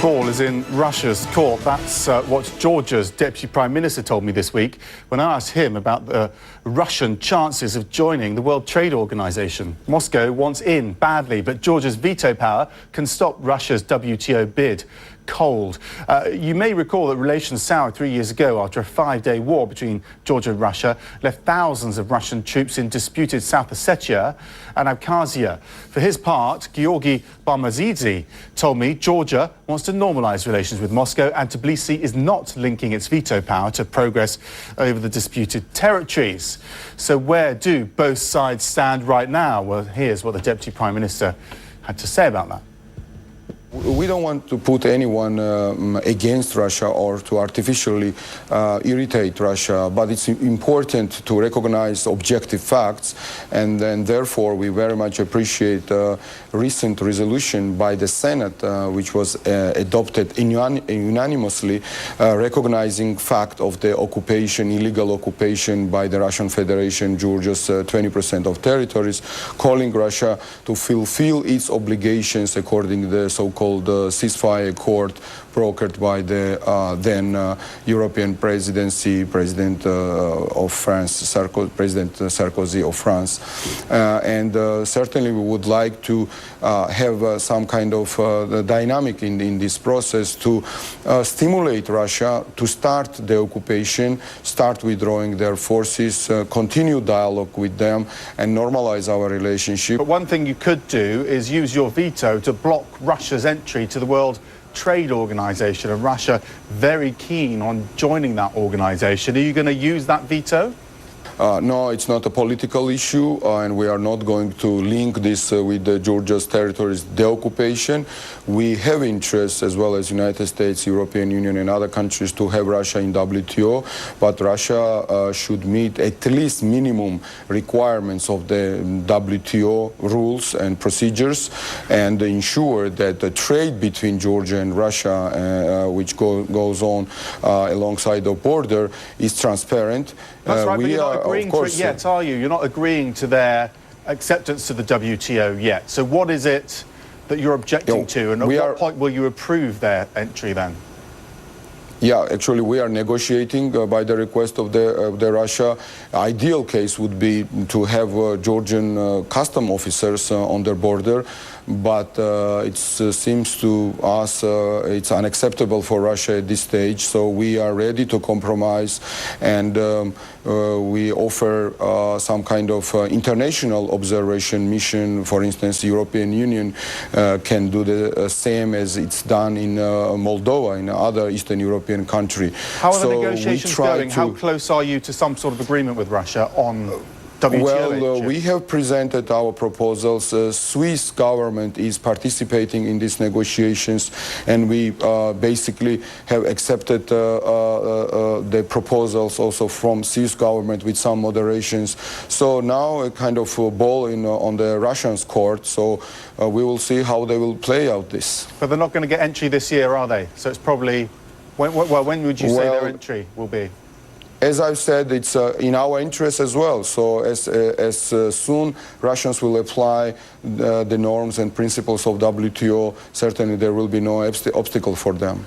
ball is in Russia's court. That's what Georgia's Deputy Prime Minister told me this week when I asked him about the Russian chances of joining the World Trade Organization. Moscow wants in badly, but Georgia's veto power can stop Russia's WTO bid cold. You may recall that relations soured 3 years ago after a 5-day war between Georgia and Russia left thousands of Russian troops in disputed South Ossetia and Abkhazia. For his part, Gyeorgi Baramadze told me Georgia wants to normalise relations with Moscow and Tbilisi is not linking its veto power to progress over the disputed territories. So where do both sides stand right now? Well, here's what the Deputy Prime Minister had to say about that. We don't want to put anyone against Russia or to artificially irritate Russia, but it's important to recognize objective facts, and therefore we very much appreciate a recent resolution by the Senate, which was adopted unanimously, recognizing fact of the occupation, illegal occupation by the Russian Federation, Georgia's 20% of territories, calling Russia to fulfill its obligations according to the so-called ceasefire accord brokered by the then European presidency, President of France, President Sarkozy of France. And certainly we would like to have some kind of dynamic in this process to stimulate Russia to start the occupation, start withdrawing their forces, continue dialogue with them and normalize our relationship. But one thing you could do is use your veto to block Russia's entry to the World Trade Organization, and Russia very keen on joining that organization. Are you going to use that veto? No, it's not a political issue, and we are not going to link this with Georgia's territories, the occupation. We have interests, as well as United States, European Union and other countries, to have Russia in WTO, but Russia should meet at least minimum requirements of the WTO rules and procedures and ensure that the trade between Georgia and Russia, which goes on alongside the border, is transparent. That's right, but you're not agreeing to it yet, are you? You're not agreeing to their acceptance to the WTO yet. So what is it that you're objecting to, and at what point will you approve their entry then? Yeah, actually we are negotiating by the request of the Russia. Ideal case would be to have Georgian custom officers on their border, but it seems to us it's unacceptable for Russia at this stage, so we are ready to compromise, and we offer some kind of international observation mission. For instance, the European Union can do the same as it's done in Moldova, in other Eastern European country. How are the negotiations going? How close are you to some sort of agreement with Russia on WTO? Well, we have presented our proposals. Swiss government is participating in these negotiations, and we basically have accepted the proposals also from Swiss government with some moderations. So now a kind of ball on the Russians' court, so we will see how they will play out this. But they're not going to get entry this year, are they? So it's probably... When would you say their entry will be? As I've said, it's in our interest as well. So as soon Russians will apply the norms and principles of WTO, certainly there will be no obstacle for them.